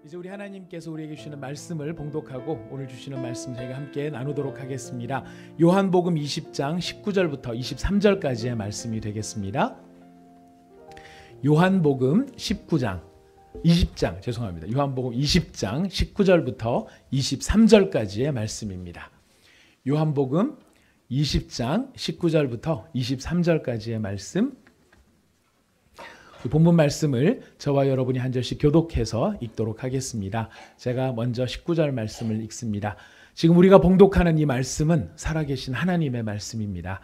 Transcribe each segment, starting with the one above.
이제 우리 하나님께서 우리에게 주시는 말씀을 봉독하고 오늘 주시는 말씀 저희가 함께 나누도록 하겠습니다. 요한복음 20장 19절부터 23절까지의 말씀이 되겠습니다. 요한복음 20장 요한복음 20장 19절부터 23절까지의 말씀입니다. 요한복음 20장 19절부터 23절까지의 말씀, 본문 말씀을 저와 여러분이 한 절씩 교독해서 읽도록 하겠습니다. 제가 먼저 19절 말씀을 읽습니다. 지금 우리가 봉독하는 이 말씀은 살아계신 하나님의 말씀입니다.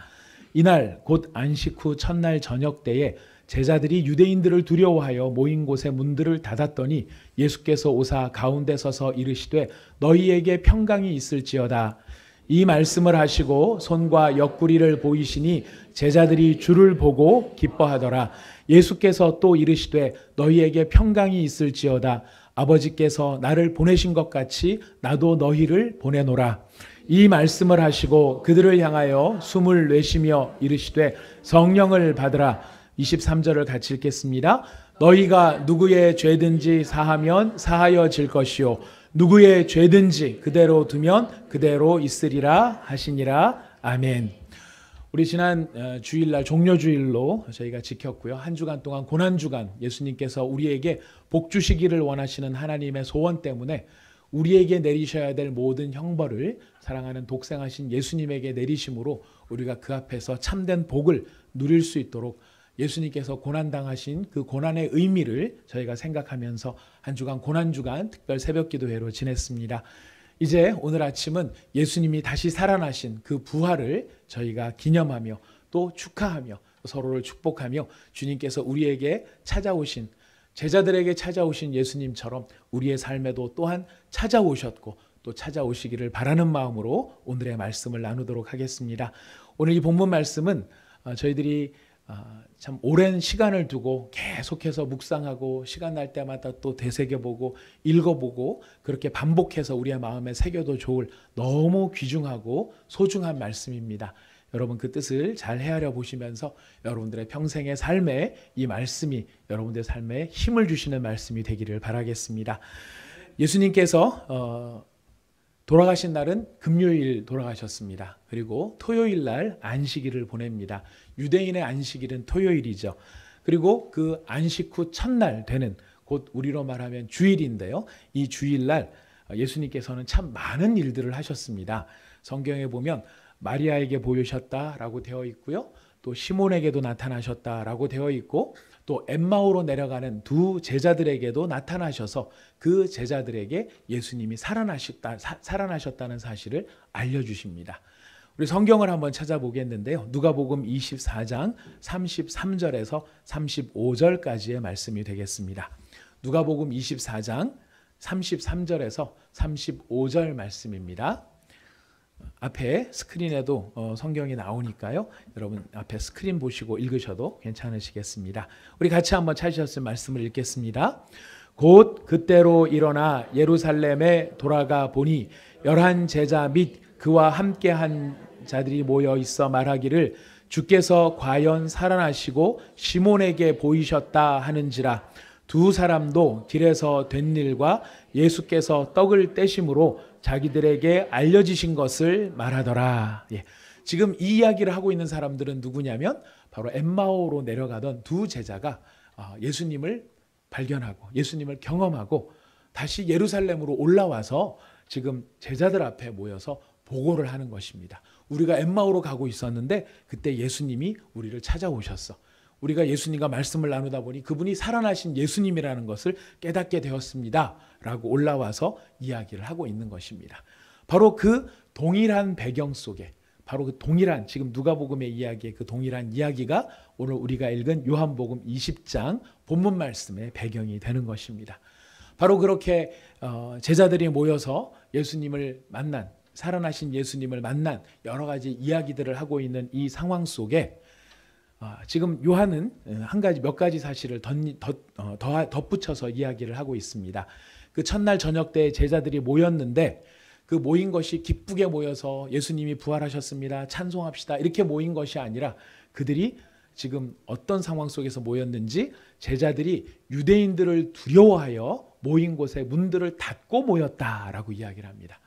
이날 곧 안식 후 첫날 저녁 때에 제자들이 유대인들을 두려워하여 모인 곳의 문들을 닫았더니 예수께서 오사 가운데 서서 이르시되 너희에게 평강이 있을지어다. 이 말씀을 하시고 손과 옆구리를 보이시니 제자들이 주를 보고 기뻐하더라. 예수께서 또 이르시되 너희에게 평강이 있을지어다. 아버지께서 나를 보내신 것 같이 나도 너희를 보내노라. 이 말씀을 하시고 그들을 향하여 숨을 내쉬며 이르시되 성령을 받으라. 23절을 같이 읽겠습니다. 너희가 누구의 죄든지 사하면 사하여질 것이요 누구의 죄든지 그대로 두면 그대로 있으리라 하시니라. 아멘. 우리 지난 주일날 종료주일로 저희가 지켰고요. 한 주간 동안 고난주간 예수님께서 우리에게 복 주시기를 원하시는 하나님의 소원 때문에 우리에게 내리셔야 될 모든 형벌을 사랑하는 독생하신 예수님에게 내리심으로 우리가 그 앞에서 참된 복을 누릴 수 있도록 예수님께서 고난당하신 그 고난의 의미를 저희가 생각하면서 한 주간 고난주간 특별 새벽기도회로 지냈습니다. 이제 오늘 아침은 예수님이 다시 살아나신 그 부활을 저희가 기념하며 또 축하하며 서로를 축복하며 주님께서 우리에게 찾아오신 제자들에게 찾아오신 예수님처럼 우리의 삶에도 또한 찾아오셨고 또 찾아오시기를 바라는 마음으로 오늘의 말씀을 나누도록 하겠습니다. 오늘 이 본문 말씀은 저희들이 참 오랜 시간을 두고 계속해서 묵상하고 시간 날 때마다 또 되새겨보고 읽어보고 그렇게 반복해서 우리의 마음에 새겨도 좋을 너무 귀중하고 소중한 말씀입니다. 여러분 그 뜻을 잘 헤아려 보시면서 여러분들의 평생의 삶에 이 말씀이 여러분들의 삶에 힘을 주시는 말씀이 되기를 바라겠습니다. 예수님께서 돌아가신 날은 금요일 돌아가셨습니다. 그리고 토요일 날 안식일을 보냅니다. 유대인의 안식일은 토요일이죠. 그리고 그 안식 후 첫날 되는 곧 우리로 말하면 주일인데요. 이 주일날 예수님께서는 참 많은 일들을 하셨습니다. 성경에 보면 마리아에게 보이셨다라고 되어 있고요. 또 시몬에게도 나타나셨다라고 되어 있고 또 엠마오로 내려가는 두 제자들에게도 나타나셔서 그 제자들에게 예수님이 살아나셨다는 사실을 알려주십니다. 우리 성경을 한번 찾아보겠는데요. 누가복음 24장 33절에서 35절까지의 말씀이 되겠습니다. 누가복음 24장 33절에서 35절 말씀입니다. 앞에 스크린에도 성경이 나오니까요. 여러분 앞에 스크린 보시고 읽으셔도 괜찮으시겠습니다. 우리 같이 한번 찾으셨을 말씀을 읽겠습니다. 곧 그때로 일어나 예루살렘에 돌아가 보니 11 제자 및 그와 함께한 자들이 모여 있어 말하기를 주께서 과연 살아나시고 시몬에게 보이셨다 하는지라. 두 사람도 길에서 된 일과 예수께서 떡을 떼심으로 자기들에게 알려지신 것을 말하더라. 지금 이 이야기를 하고 있는 사람들은 누구냐면 바로 엠마오로 내려가던 두 제자가 예수님을 발견하고 예수님을 경험하고 다시 예루살렘으로 올라와서 지금 제자들 앞에 모여서 보고를 하는 것입니다. 우리가 엠마오로 가고 있었는데 그때 예수님이 우리를 찾아오셨어. 우리가 예수님과 말씀을 나누다 보니 그분이 살아나신 예수님이라는 것을 깨닫게 되었습니다. 라고 올라와서 이야기를 하고 있는 것입니다. 바로 그 동일한 배경 속에 바로 그 동일한 지금 누가복음의 이야기의 그 동일한 이야기가 오늘 우리가 읽은 요한복음 20장 본문 말씀의 배경이 되는 것입니다. 바로 그렇게 제자들이 모여서 예수님을 만난 살아나신 예수님을 만난 여러 가지 이야기들을 하고 있는 이 상황 속에 지금 요한은 몇 가지 사실을 덧붙여서 이야기를 하고 있습니다. 그 첫날 저녁 때 제자들이 모였는데 그 모인 것이 기쁘게 모여서 예수님이 부활하셨습니다. 찬송합시다. 이렇게 모인 것이 아니라 그들이 지금 어떤 상황 속에서 모였는지 제자들이 유대인들을 두려워하여 모인 곳에 문들을 닫고 모였다라고 이야기를 합니다.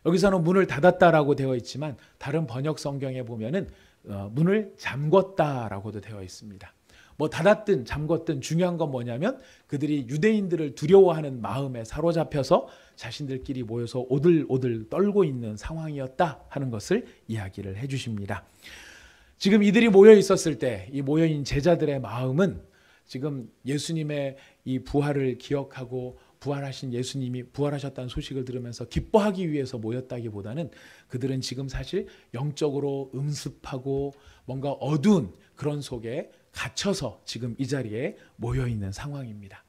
여기서는 문을 닫았다라고 되어 있지만 다른 번역 성경에 보면은 문을 잠궜다라고도 되어 있습니다. 뭐 닫았든 잠궜든 중요한 건 뭐냐면 그들이 유대인들을 두려워하는 마음에 사로잡혀서 자신들끼리 모여서 오들오들 떨고 있는 상황이었다 하는 것을 이야기를 해주십니다. 지금 이들이 모여 있었을 때 이 모여있는 제자들의 마음은 지금 예수님의 이 부활을 기억하고 부활하신 예수님이 부활하셨다는 소식을 들으면서 기뻐하기 위해서 모였다기보다는 그들은 지금 사실 영적으로 음습하고 뭔가 어두운 그런 속에 갇혀서 지금 이 자리에 모여 있는 상황입니다.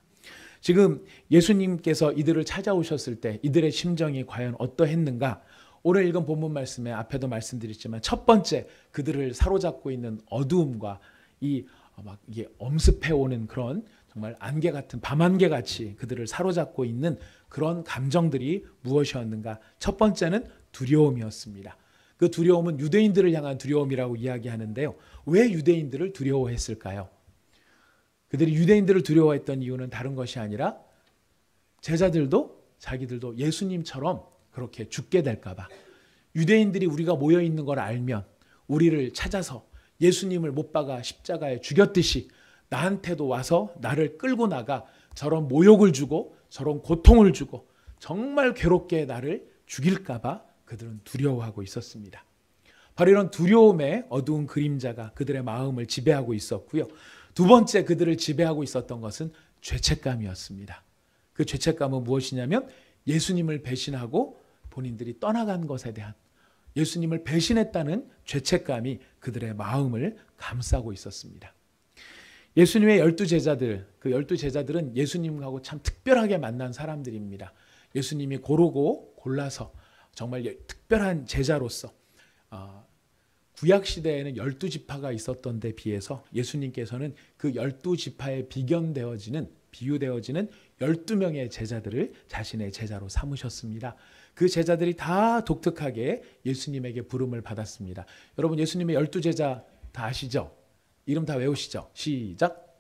지금 예수님께서 이들을 찾아오셨을 때 이들의 심정이 과연 어떠했는가? 오늘 읽은 본문 말씀에 앞에도 말씀드렸지만 첫 번째 그들을 사로잡고 있는 어두움과 이게 엄습해 오는 그런 정말 안개 같은 밤안개 같이 그들을 사로잡고 있는 그런 감정들이 무엇이었는가? 첫 번째는 두려움이었습니다. 그 두려움은 유대인들을 향한 두려움이라고 이야기하는데요. 왜 유대인들을 두려워했을까요? 그들이 유대인들을 두려워했던 이유는 다른 것이 아니라 제자들도 자기들도 예수님처럼 그렇게 죽게 될까 봐. 유대인들이 우리가 모여 있는 걸 알면 우리를 찾아서 예수님을 못 박아 십자가에 죽였듯이 나한테도 와서 나를 끌고 나가 저런 모욕을 주고 저런 고통을 주고 정말 괴롭게 나를 죽일까 봐 그들은 두려워하고 있었습니다. 바로 이런 두려움의 어두운 그림자가 그들의 마음을 지배하고 있었고요. 두 번째 그들을 지배하고 있었던 것은 죄책감이었습니다. 그 죄책감은 무엇이냐면 예수님을 배신하고 본인들이 떠나간 것에 대한 예수님을 배신했다는 죄책감이 그들의 마음을 감싸고 있었습니다. 예수님의 12제자들, 그 12제자들은 예수님하고 참 특별하게 만난 사람들입니다. 예수님이 고르고 골라서 정말 특별한 제자로서 구약시대에는 12지파가 있었던 데 비해서 예수님께서는 그 12지파에 비유되어지는 12명의 제자들을 자신의 제자로 삼으셨습니다. 그 제자들이 다 독특하게 예수님에게 부름을 받았습니다. 여러분 예수님의 12제자 다 아시죠? 이름 다 외우시죠? 시작.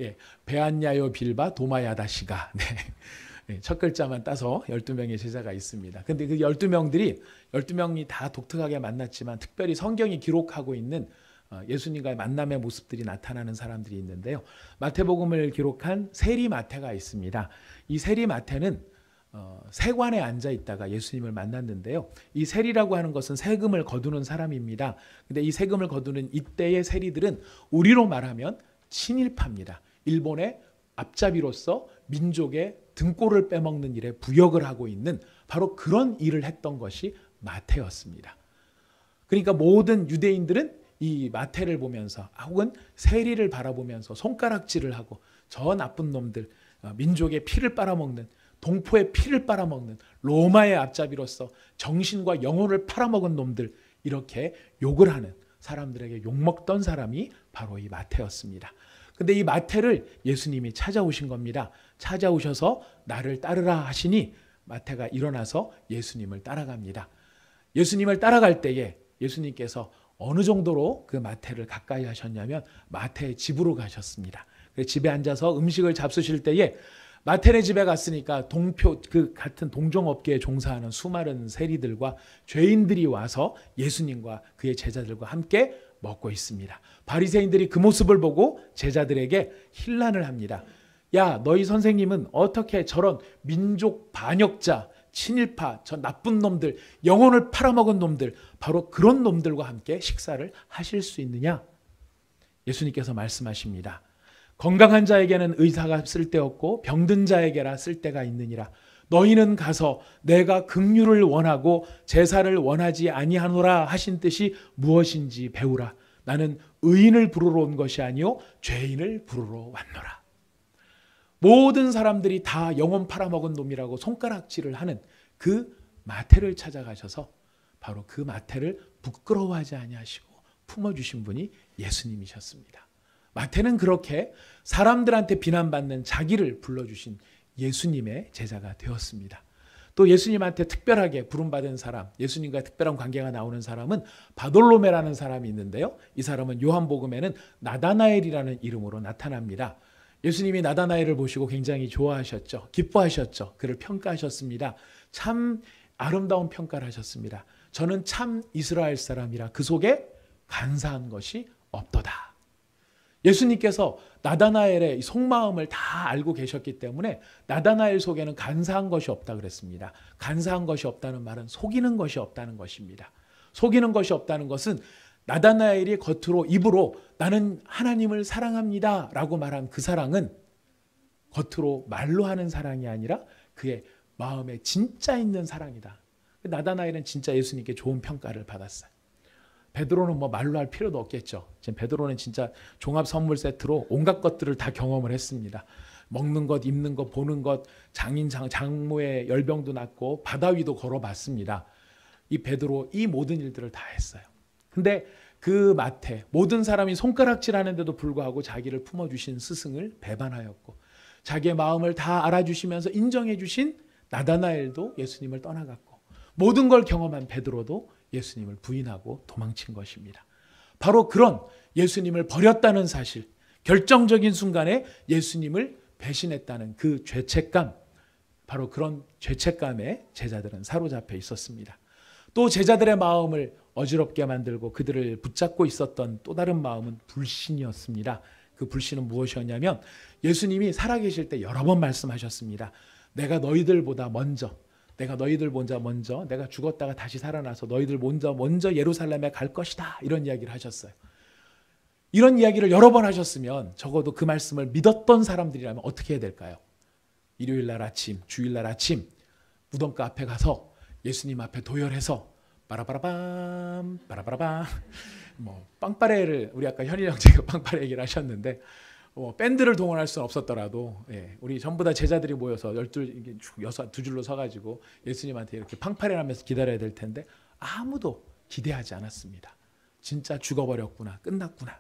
예, 베안야요 빌바 도마야다시가. 네. 첫 글자만 따서 12명의 제자가 있습니다. 근데 그 12명이 다 독특하게 만났지만 특별히 성경이 기록하고 있는 예수님과의 만남의 모습들이 나타나는 사람들이 있는데요. 마태복음을 기록한 세리 마태가 있습니다. 이 세리 마태는 세관에 앉아 있다가 예수님을 만났는데요. 이 세리라고 하는 것은 세금을 거두는 사람입니다. 근데 이 세금을 거두는 이때의 세리들은 우리로 말하면 친일파입니다. 일본의 앞잡이로서 민족의 등골을 빼먹는 일에 부역을 하고 있는 바로 그런 일을 했던 것이 마태였습니다. 그러니까 모든 유대인들은 이 마태를 보면서 혹은 세리를 바라보면서 손가락질을 하고 저 나쁜 놈들, 민족의 피를 빨아먹는 동포의 피를 빨아먹는 로마의 앞잡이로서 정신과 영혼을 팔아먹은 놈들 이렇게 욕을 하는 사람들에게 욕먹던 사람이 바로 이 마태였습니다. 근데 이 마태를 예수님이 찾아오신 겁니다. 찾아오셔서 나를 따르라 하시니 마태가 일어나서 예수님을 따라갑니다. 예수님을 따라갈 때에 예수님께서 어느 정도로 그 마태를 가까이 하셨냐면 마태의 집으로 가셨습니다. 집에 앉아서 음식을 잡수실 때에 마태네 집에 갔으니까 그 같은 동종업계에 종사하는 수많은 세리들과 죄인들이 와서 예수님과 그의 제자들과 함께 먹고 있습니다. 바리새인들이 그 모습을 보고 제자들에게 힐난을 합니다. 야, 너희 선생님은 어떻게 저런 민족 반역자, 친일파, 저 나쁜 놈들, 영혼을 팔아먹은 놈들, 바로 그런 놈들과 함께 식사를 하실 수 있느냐? 예수님께서 말씀하십니다. 건강한 자에게는 의사가 쓸데없고 병든 자에게라 쓸데가 있느니라. 너희는 가서 내가 긍휼을 원하고 제사를 원하지 아니하노라 하신 뜻이 무엇인지 배우라. 나는 의인을 부르러 온 것이 아니요 죄인을 부르러 왔노라. 모든 사람들이 다 영혼 팔아먹은 놈이라고 손가락질을 하는 그 마태를 찾아가셔서 바로 그 마태를 부끄러워하지 아니하시고 품어주신 분이 예수님이셨습니다. 마태는 그렇게 사람들한테 비난받는 자기를 불러주신 예수님의 제자가 되었습니다. 또 예수님한테 특별하게 부름받은 사람, 예수님과 특별한 관계가 나오는 사람은 바돌로메라는 사람이 있는데요. 이 사람은 요한복음에는 나다나엘이라는 이름으로 나타납니다. 예수님이 나다나엘을 보시고 굉장히 좋아하셨죠. 기뻐하셨죠. 그를 평가하셨습니다. 참 아름다운 평가를 하셨습니다. 저는 참 이스라엘 사람이라 그 속에 간사한 것이 없도다. 예수님께서 나다나엘의 속마음을 다 알고 계셨기 때문에 나다나엘 속에는 간사한 것이 없다 그랬습니다. 간사한 것이 없다는 말은 속이는 것이 없다는 것입니다. 속이는 것이 없다는 것은 나다나엘이 겉으로 입으로 나는 하나님을 사랑합니다 라고 말한 그 사랑은 겉으로 말로 하는 사랑이 아니라 그의 마음에 진짜 있는 사랑이다. 나다나엘은 진짜 예수님께 좋은 평가를 받았어요. 베드로는 뭐 말로 할 필요도 없겠죠. 지금 베드로는 진짜 종합 선물 세트로 온갖 것들을 다 경험을 했습니다. 먹는 것, 입는 것, 보는 것, 장모의 열병도 낫고 바다 위도 걸어봤습니다. 이 베드로 이 모든 일들을 다 했어요. 근데 그 마태 모든 사람이 손가락질하는데도 불구하고 자기를 품어주신 스승을 배반하였고 자기의 마음을 다 알아주시면서 인정해 주신 나다나엘도 예수님을 떠나갔고 모든 걸 경험한 베드로도 예수님을 부인하고 도망친 것입니다. 바로 그런 예수님을 버렸다는 사실, 결정적인 순간에 예수님을 배신했다는 그 죄책감, 바로 그런 죄책감에 제자들은 사로잡혀 있었습니다. 또 제자들의 마음을 어지럽게 만들고 그들을 붙잡고 있었던 또 다른 마음은 불신이었습니다. 그 불신은 무엇이었냐면 예수님이 살아계실 때 여러 번 말씀하셨습니다. 내가 너희들보다 먼저 내가 죽었다가 다시 살아나서 너희들 먼저 예루살렘에 갈 것이다. 이런 이야기를 하셨어요. 이런 이야기를 여러 번 하셨으면 적어도 그 말씀을 믿었던 사람들이라면 어떻게 해야 될까요? 일요일날 아침, 주일날 아침 무덤가 앞에 가서 예수님 앞에 도열해서 빠라바라밤 뭐 빵빠레를 우리 아까 현일 형제가 빵빠레 얘기를 하셨는데 밴드를 동원할 수는 없었더라도 우리 전부 다 제자들이 모여서 두 줄로 서가지고 예수님한테 이렇게 팡파레를 하면서 기다려야 될 텐데 아무도 기대하지 않았습니다. 진짜 죽어버렸구나, 끝났구나.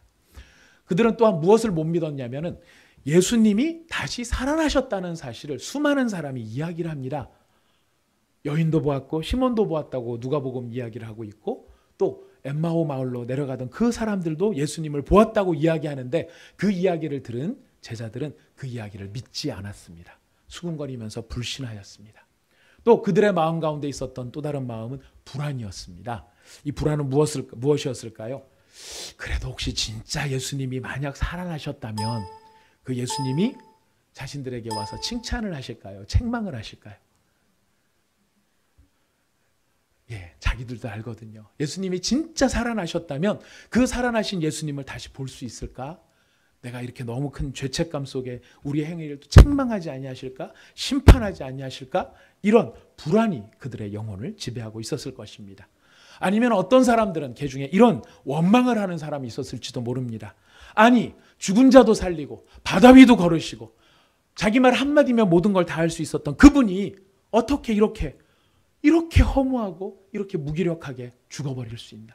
그들은 또한 무엇을 못 믿었냐면은 예수님이 다시 살아나셨다는 사실을 수많은 사람이 이야기를 합니다. 여인도 보았고 시몬도 보았다고 누가복음 이야기를 하고 있고 또 엠마오 마을로 내려가던 그 사람들도 예수님을 보았다고 이야기하는데 그 이야기를 들은 제자들은 그 이야기를 믿지 않았습니다. 수군거리면서 불신하였습니다. 또 그들의 마음 가운데 있었던 또 다른 마음은 불안이었습니다. 이 불안은 무엇이었을까요? 그래도 혹시 진짜 예수님이 만약 살아나셨다면 그 예수님이 자신들에게 와서 칭찬을 하실까요? 책망을 하실까요? 자기들도 알거든요. 예수님이 진짜 살아나셨다면 그 살아나신 예수님을 다시 볼 수 있을까? 내가 이렇게 너무 큰 죄책감 속에 우리의 행위를 또 책망하지 아니하실까? 심판하지 아니하실까? 이런 불안이 그들의 영혼을 지배하고 있었을 것입니다. 아니면 어떤 사람들은 그 중에 이런 원망을 하는 사람이 있었을지도 모릅니다. 아니, 죽은 자도 살리고 바다 위도 걸으시고 자기 말 한마디면 모든 걸 다 할 수 있었던 그분이 어떻게 이렇게 허무하고 이렇게 무기력하게 죽어버릴 수 있나?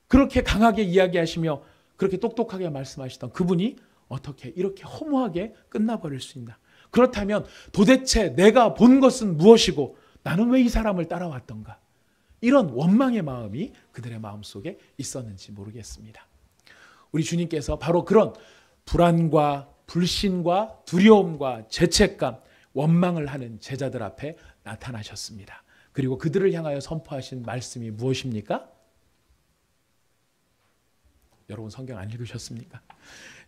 그렇게 강하게 이야기하시며 그렇게 똑똑하게 말씀하시던 그분이 어떻게 이렇게 허무하게 끝나버릴 수 있나? 그렇다면 도대체 내가 본 것은 무엇이고 나는 왜 이 사람을 따라왔던가? 이런 원망의 마음이 그들의 마음속에 있었는지 모르겠습니다. 우리 주님께서 바로 그런 불안과 불신과 두려움과 죄책감, 원망을 하는 제자들 앞에 나타나셨습니다. 그리고 그들을 향하여 선포하신 말씀이 무엇입니까? 여러분 성경 안 읽으셨습니까?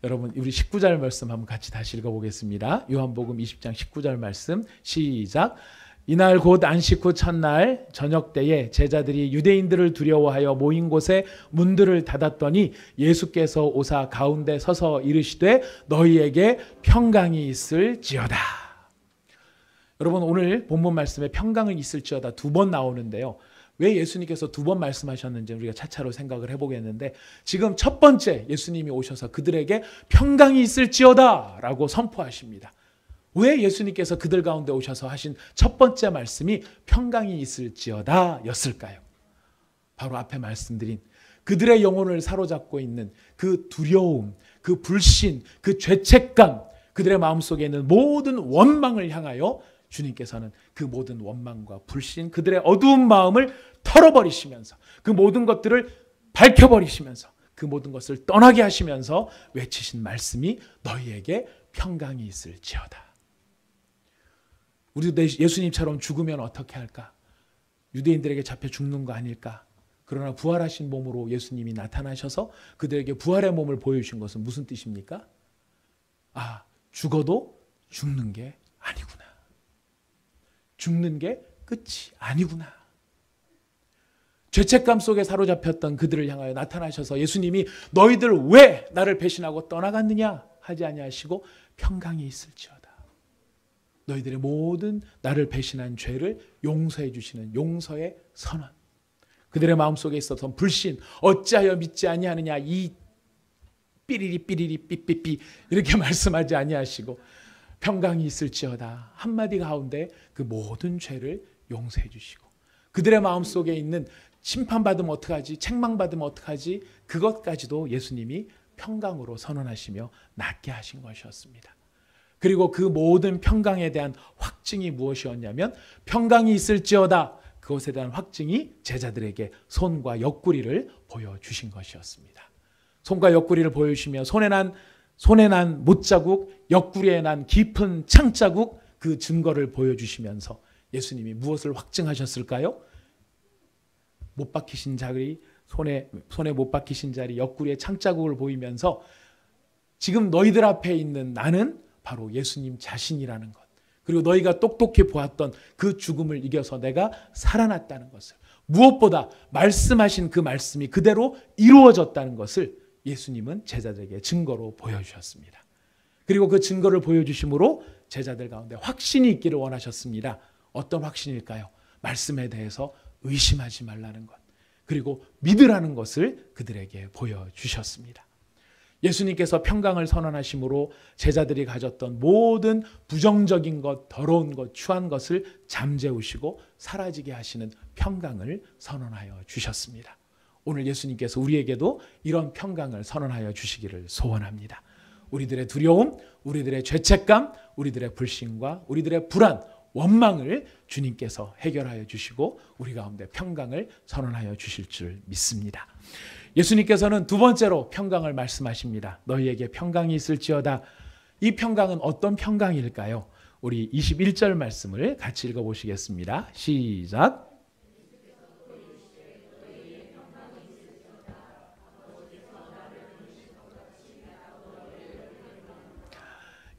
여러분 우리 19절 말씀 한번 같이 다시 읽어보겠습니다. 요한복음 20장 19절 말씀 시작. 이날 곧 안식 후 첫날 저녁 때에 제자들이 유대인들을 두려워하여 모인 곳에 문들을 닫았더니 예수께서 오사 가운데 서서 이르시되 너희에게 평강이 있을지어다. 여러분 오늘 본문 말씀에 평강이 있을지어다 두 번 나오는데요. 왜 예수님께서 두 번 말씀하셨는지 우리가 차차로 생각을 해보겠는데 지금 첫 번째 예수님이 오셔서 그들에게 평강이 있을지어다 라고 선포하십니다. 왜 예수님께서 그들 가운데 오셔서 하신 첫 번째 말씀이 평강이 있을지어다 였을까요? 바로 앞에 말씀드린 그들의 영혼을 사로잡고 있는 그 두려움, 그 불신, 그 죄책감, 그들의 마음속에 있는 모든 원망을 향하여 주님께서는 그 모든 원망과 불신, 그들의 어두운 마음을 털어버리시면서 그 모든 것들을 밝혀버리시면서 그 모든 것을 떠나게 하시면서 외치신 말씀이 너희에게 평강이 있을지어다. 우리도 예수님처럼 죽으면 어떻게 할까? 유대인들에게 잡혀 죽는 거 아닐까? 그러나 부활하신 몸으로 예수님이 나타나셔서 그들에게 부활의 몸을 보여주신 것은 무슨 뜻입니까? 아, 죽어도 죽는 게 아니구나. 죽는 게 끝이 아니구나. 죄책감 속에 사로잡혔던 그들을 향하여 나타나셔서 예수님이 너희들 왜 나를 배신하고 떠나갔느냐 하지 아니하시고 평강이 있을지어다. 너희들의 모든 나를 배신한 죄를 용서해 주시는 용서의 선언. 그들의 마음속에 있었던 불신, 어찌하여 믿지 아니하느냐, 이 삐리리 삐삐삐 이렇게 말씀하지 아니하시고 평강이 있을지어다. 한마디 가운데 그 모든 죄를 용서해 주시고 그들의 마음속에 있는 심판받으면 어떡하지, 책망받으면 어떡하지, 그것까지도 예수님이 평강으로 선언하시며 낫게 하신 것이었습니다. 그리고 그 모든 평강에 대한 확증이 무엇이었냐면 평강이 있을지어다. 그것에 대한 확증이 제자들에게 손과 옆구리를 보여주신 것이었습니다. 손과 옆구리를 보여주시며 손에 난 못자국, 옆구리에 난 깊은 창자국, 그 증거를 보여주시면서 예수님이 무엇을 확증하셨을까요? 못 박히신 자리, 손에 못 박히신 자리, 옆구리에 창자국을 보이면서 지금 너희들 앞에 있는 나는 바로 예수님 자신이라는 것. 그리고 너희가 똑똑히 보았던 그 죽음을 이겨서 내가 살아났다는 것을, 무엇보다 말씀하신 그 말씀이 그대로 이루어졌다는 것을 예수님은 제자들에게 증거로 보여주셨습니다. 그리고 그 증거를 보여주심으로 제자들 가운데 확신이 있기를 원하셨습니다. 어떤 확신일까요? 말씀에 대해서 의심하지 말라는 것, 그리고 믿으라는 것을 그들에게 보여주셨습니다. 예수님께서 평강을 선언하심으로 제자들이 가졌던 모든 부정적인 것, 더러운 것, 추한 것을 잠재우시고 사라지게 하시는 평강을 선언하여 주셨습니다. 오늘 예수님께서 우리에게도 이런 평강을 선언하여 주시기를 소원합니다. 우리들의 두려움, 우리들의 죄책감, 우리들의 불신과 우리들의 불안, 원망을 주님께서 해결하여 주시고 우리 가운데 평강을 선언하여 주실 줄 믿습니다. 예수님께서는 두 번째로 평강을 말씀하십니다. 너희에게 평강이 있을지어다. 이 평강은 어떤 평강일까요? 우리 21절 말씀을 같이 읽어보시겠습니다. 시작.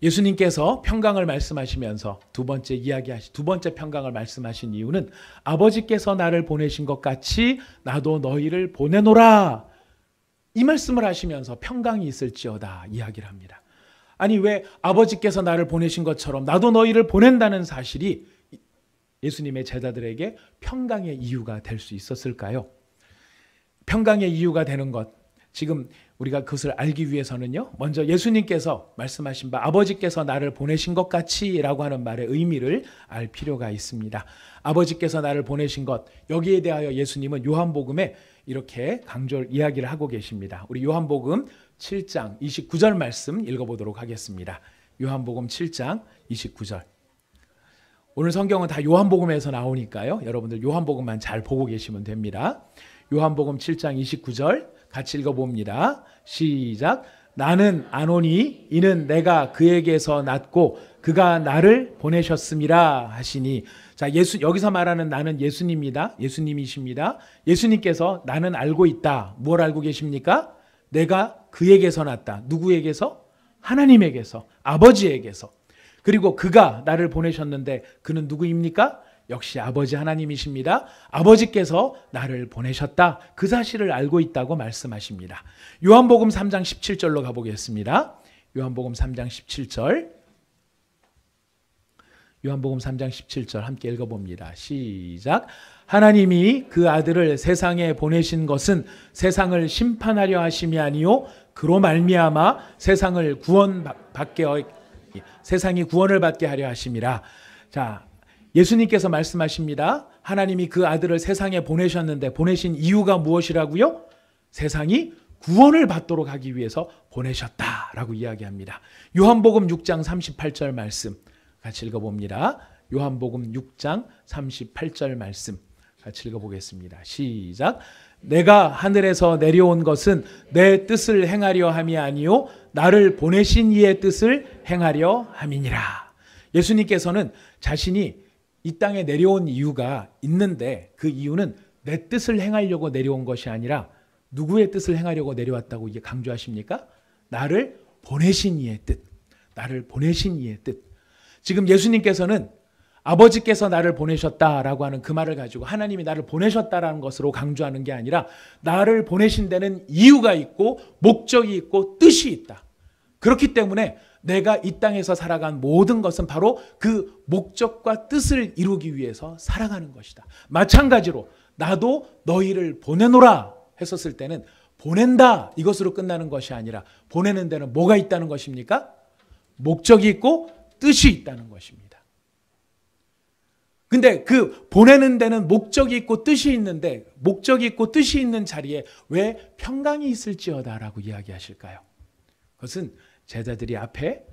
예수님께서 평강을 말씀하시면서 두 번째 평강을 말씀하신 이유는 아버지께서 나를 보내신 것 같이 나도 너희를 보내노라. 이 말씀을 하시면서 평강이 있을지어다 이야기를 합니다. 아니, 왜 아버지께서 나를 보내신 것처럼 나도 너희를 보낸다는 사실이 예수님의 제자들에게 평강의 이유가 될 수 있었을까요? 평강의 이유가 되는 것, 지금 우리가 그것을 알기 위해서는요, 먼저 예수님께서 말씀하신 바 아버지께서 나를 보내신 것 같이 라고 하는 말의 의미를 알 필요가 있습니다. 아버지께서 나를 보내신 것, 여기에 대하여 예수님은 요한복음에 이렇게 이야기를 하고 계십니다. 우리 요한복음 7장 29절 말씀 읽어보도록 하겠습니다. 요한복음 7장 29절. 오늘 성경은 다 요한복음에서 나오니까요, 여러분들 요한복음만 잘 보고 계시면 됩니다. 요한복음 7장 29절 같이 읽어봅니다. 시작. 나는 아노니 이는 내가 그에게서 났고 그가 나를 보내셨음이라 하시니. 자, 여기서 말하는 나는 예수님입니다. 예수님이십니다. 예수님께서 나는 알고 있다. 뭘 알고 계십니까? 내가 그에게서 났다. 누구에게서? 하나님에게서, 아버지에게서. 그리고 그가 나를 보내셨는데 그는 누구입니까? 역시 아버지 하나님이십니다. 아버지께서 나를 보내셨다. 그 사실을 알고 있다고 말씀하십니다. 요한복음 3장 17절로 가보겠습니다. 요한복음 3장 17절. 요한복음 3장 17절 함께 읽어봅니다. 시작. 하나님이 그 아들을 세상에 보내신 것은 세상을 심판하려 하심이 아니요 그로 말미암아 세상이 구원을 받게 하려 하심이라. 자, 예수님께서 말씀하십니다. 하나님이 그 아들을 세상에 보내셨는데 보내신 이유가 무엇이라고요? 세상이 구원을 받도록 하기 위해서 보내셨다라고 이야기합니다. 요한복음 6장 38절 말씀 같이 읽어봅니다. 요한복음 6장 38절 말씀 같이 읽어보겠습니다. 시작. 내가 하늘에서 내려온 것은 내 뜻을 행하려 함이 아니요 나를 보내신 이의 뜻을 행하려 함이니라. 예수님께서는 자신이 이 땅에 내려온 이유가 있는데 그 이유는 내 뜻을 행하려고 내려온 것이 아니라 누구의 뜻을 행하려고 내려왔다고 이게 강조하십니까? 나를 보내신 이의 뜻. 나를 보내신 이의 뜻. 지금 예수님께서는 아버지께서 나를 보내셨다라고 하는 그 말을 가지고 하나님이 나를 보내셨다라는 것으로 강조하는 게 아니라 나를 보내신 데는 이유가 있고 목적이 있고 뜻이 있다. 그렇기 때문에 내가 이 땅에서 살아간 모든 것은 바로 그 목적과 뜻을 이루기 위해서 살아가는 것이다. 마찬가지로 나도 너희를 보내노라 했었을 때는 보낸다 이것으로 끝나는 것이 아니라 보내는 데는 뭐가 있다는 것입니까? 목적이 있고 뜻이 있다는 것입니다. 근데 그 보내는 데는 목적이 있고 뜻이 있는데 목적이 있고 뜻이 있는 자리에 왜 평강이 있을지어다라고 이야기하실까요? 그것은 제자들이 앞에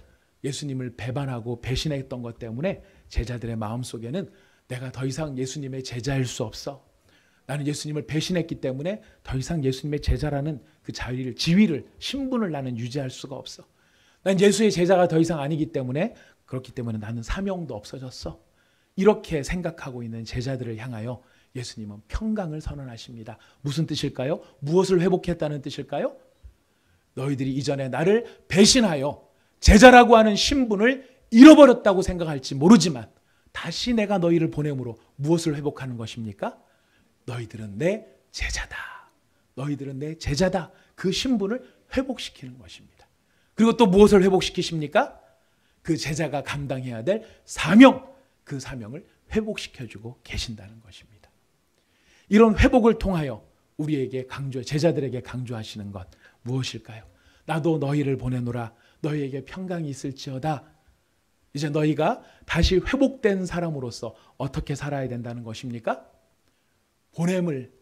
예수님을 배반하고 배신했던 것 때문에 제자들의 마음속에는 내가 더 이상 예수님의 제자일 수 없어. 나는 예수님을 배신했기 때문에 더 이상 예수님의 제자라는 그 자리를, 지위를, 신분을 나는 유지할 수가 없어. 난 예수의 제자가 더 이상 아니기 때문에 그렇기 때문에 나는 사명도 없어졌어. 이렇게 생각하고 있는 제자들을 향하여 예수님은 평강을 선언하십니다. 무슨 뜻일까요? 무엇을 회복했다는 뜻일까요? 너희들이 이전에 나를 배신하여 제자라고 하는 신분을 잃어버렸다고 생각할지 모르지만 다시 내가 너희를 보냄으로 무엇을 회복하는 것입니까? 너희들은 내 제자다. 너희들은 내 제자다. 그 신분을 회복시키는 것입니다. 그리고 또 무엇을 회복시키십니까? 그 제자가 감당해야 될 사명, 그 사명을 회복시켜주고 계신다는 것입니다. 이런 회복을 통하여 우리에게 제자들에게 강조하시는 것 무엇일까요? 나도 너희를 보내노라. 너희에게 평강이 있을지어다. 이제 너희가 다시 회복된 사람으로서 어떻게 살아야 된다는 것입니까? 보냄을,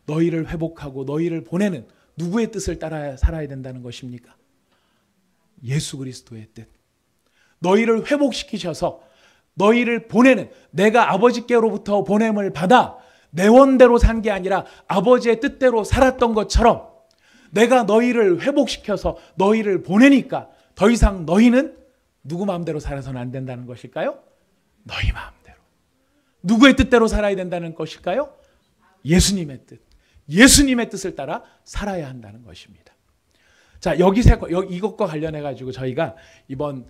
너희를 회복하고 너희를 보내는 누구의 뜻을 따라 살아야 된다는 것입니까? 예수 그리스도의 뜻. 너희를 회복시키셔서 너희를 보내는, 내가 아버지께로부터 보냄을 받아 내 원대로 산 게 아니라 아버지의 뜻대로 살았던 것처럼 내가 너희를 회복시켜서 너희를 보내니까 더 이상 너희는 누구 마음대로 살아서는 안 된다는 것일까요? 너희 마음대로. 누구의 뜻대로 살아야 된다는 것일까요? 예수님의 뜻. 예수님의 뜻을 따라 살아야 한다는 것입니다. 자, 이것과 관련해 가지고 저희가 이번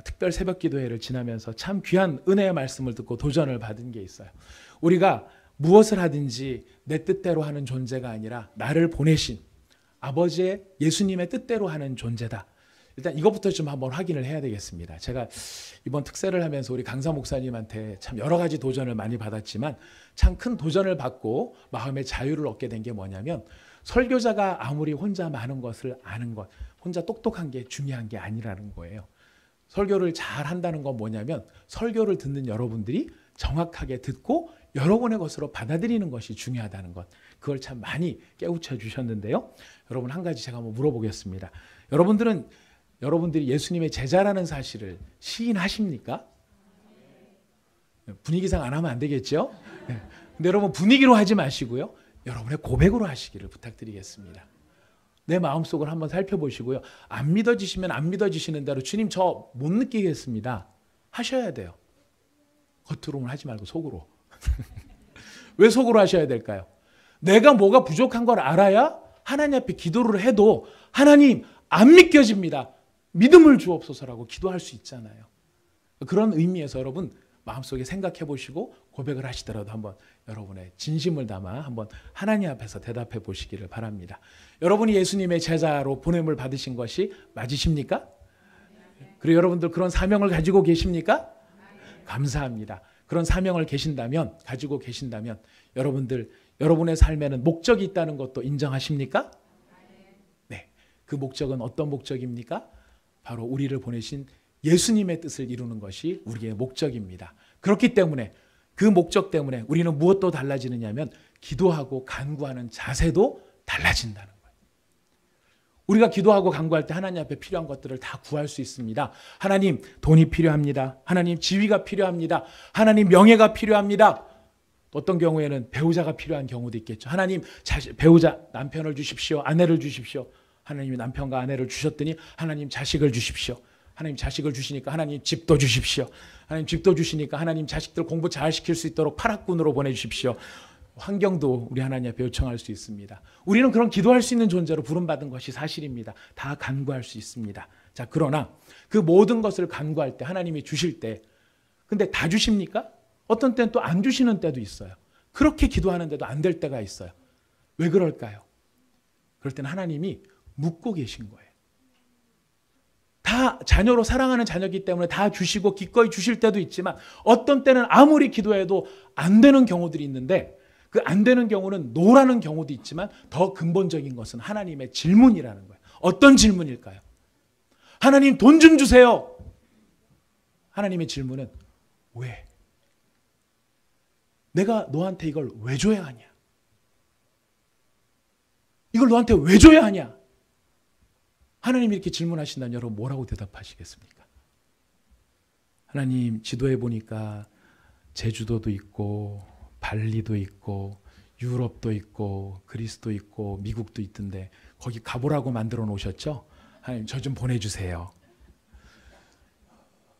특별 새벽 기도회를 지나면서 참 귀한 은혜의 말씀을 듣고 도전을 받은 게 있어요. 우리가 무엇을 하든지 내 뜻대로 하는 존재가 아니라 나를 보내신 아버지의 예수님의 뜻대로 하는 존재다. 일단 이것부터 좀 한번 확인을 해야 되겠습니다. 제가 이번 특세를 하면서 우리 강사 목사님한테 참 여러 가지 도전을 많이 받았지만 참 큰 도전을 받고 마음의 자유를 얻게 된 게 뭐냐면 설교자가 아무리 혼자 많은 것을 아는 것, 혼자 똑똑한 게 중요한 게 아니라는 거예요. 설교를 잘 한다는 건 뭐냐면 설교를 듣는 여러분들이 정확하게 듣고 여러분의 것으로 받아들이는 것이 중요하다는 것. 그걸 참 많이 깨우쳐 주셨는데요. 여러분 한 가지 제가 한번 물어보겠습니다. 여러분들이 예수님의 제자라는 사실을 시인하십니까? 분위기상 안 하면 안 되겠죠? 근데 여러분 분위기로 하지 마시고요. 여러분의 고백으로 하시기를 부탁드리겠습니다. 내 마음속을 한번 살펴보시고요. 안 믿어지시면 안 믿어지시는 대로 주님 저 못 느끼겠습니다. 하셔야 돼요. 겉으로는 하지 말고 속으로. 왜 속으로 하셔야 될까요? 내가 뭐가 부족한 걸 알아야 하나님 앞에 기도를 해도 하나님 안 믿겨집니다. 믿음을 주옵소서라고 기도할 수 있잖아요. 그런 의미에서 여러분 마음속에 생각해 보시고 고백을 하시더라도 한번 여러분의 진심을 담아 한번 하나님 앞에서 대답해 보시기를 바랍니다. 여러분이 예수님의 제자로 보냄을 받으신 것이 맞으십니까? 그리고 여러분들 그런 사명을 가지고 계십니까? 감사합니다. 그런 사명을 가지고 계신다면 여러분의 삶에는 목적이 있다는 것도 인정하십니까? 네. 그 목적은 어떤 목적입니까? 바로 우리를 보내신 예수님의 뜻을 이루는 것이 우리의 목적입니다. 그렇기 때문에 그 목적 때문에 우리는 무엇도 달라지느냐면 기도하고 간구하는 자세도 달라진다는 거예요. 우리가 기도하고 간구할 때 하나님 앞에 필요한 것들을 다 구할 수 있습니다. 하나님 돈이 필요합니다. 하나님 지위가 필요합니다. 하나님 명예가 필요합니다. 또 어떤 경우에는 배우자가 필요한 경우도 있겠죠. 하나님, 배우자, 남편을 주십시오. 아내를 주십시오. 하나님이 남편과 아내를 주셨더니 하나님 자식을 주십시오. 하나님 자식을 주시니까 하나님 집도 주십시오. 하나님 집도 주시니까 하나님 자식들 공부 잘 시킬 수 있도록 파락군으로 보내주십시오. 환경도 우리 하나님 앞에 요청할 수 있습니다. 우리는 그런 기도할 수 있는 존재로 부름받은 것이 사실입니다. 다 간구할 수 있습니다. 자, 그러나 그 모든 것을 간구할 때 하나님이 주실 때 근데 다 주십니까? 어떤 때는 또 안 주시는 때도 있어요. 그렇게 기도하는데도 안 될 때가 있어요. 왜 그럴까요? 그럴 때는 하나님이 묻고 계신 거예요. 다 자녀로 사랑하는 자녀이기 때문에 다 주시고 기꺼이 주실 때도 있지만 어떤 때는 아무리 기도해도 안 되는 경우들이 있는데 그 안 되는 경우는 노라는 경우도 있지만 더 근본적인 것은 하나님의 질문이라는 거예요. 어떤 질문일까요? 하나님 돈 좀 주세요. 하나님의 질문은 왜? 내가 너한테 이걸 왜 줘야 하냐? 이걸 너한테 왜 줘야 하냐? 하나님이 이렇게 질문하신다면 여러분 뭐라고 대답하시겠습니까? 하나님 지도에 보니까 제주도도 있고 발리도 있고 유럽도 있고 그리스도 있고 미국도 있던데 거기 가보라고 만들어 놓으셨죠? 하나님 저 좀 보내주세요.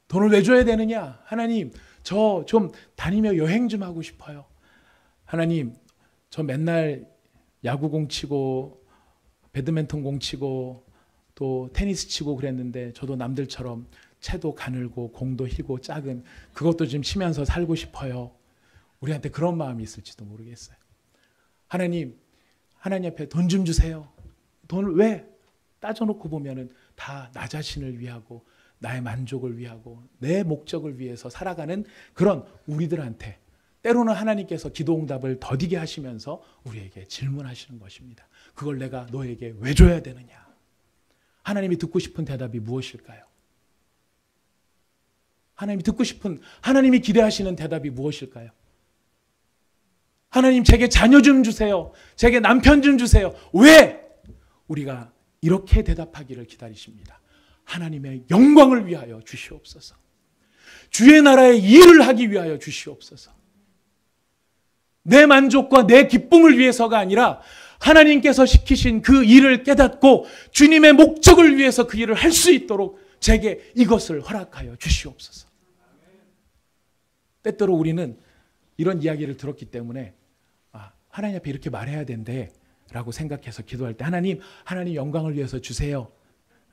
돈을 왜 줘야 되느냐? 하나님 저 좀 다니며 여행 좀 하고 싶어요. 하나님 저 맨날 야구공 치고 배드민턴공 치고 또 테니스 치고 그랬는데 저도 남들처럼 채도 가늘고 공도 희고 작은 그것도 좀 치면서 살고 싶어요. 우리한테 그런 마음이 있을지도 모르겠어요. 하나님 앞에 돈 좀 주세요. 돈을 왜? 따져놓고 보면은 다 나 자신을 위하고 나의 만족을 위하고 내 목적을 위해서 살아가는 그런 우리들한테 때로는 하나님께서 기도응답을 더디게 하시면서 우리에게 질문하시는 것입니다. 그걸 내가 너에게 왜 줘야 되느냐? 하나님이 듣고 싶은 대답이 무엇일까요? 하나님이 기대하시는 대답이 무엇일까요? 하나님 제게 자녀 좀 주세요. 제게 남편 좀 주세요. 왜? 우리가 이렇게 대답하기를 기다리십니다. 하나님의 영광을 위하여 주시옵소서. 주의 나라의 일을 하기 위하여 주시옵소서. 내 만족과 내 기쁨을 위해서가 아니라 하나님께서 시키신 그 일을 깨닫고 주님의 목적을 위해서 그 일을 할 수 있도록 제게 이것을 허락하여 주시옵소서. 때때로 우리는 이런 이야기를 들었기 때문에 하나님 앞에 이렇게 말해야 된대 라고 생각해서 기도할 때 하나님 영광을 위해서 주세요.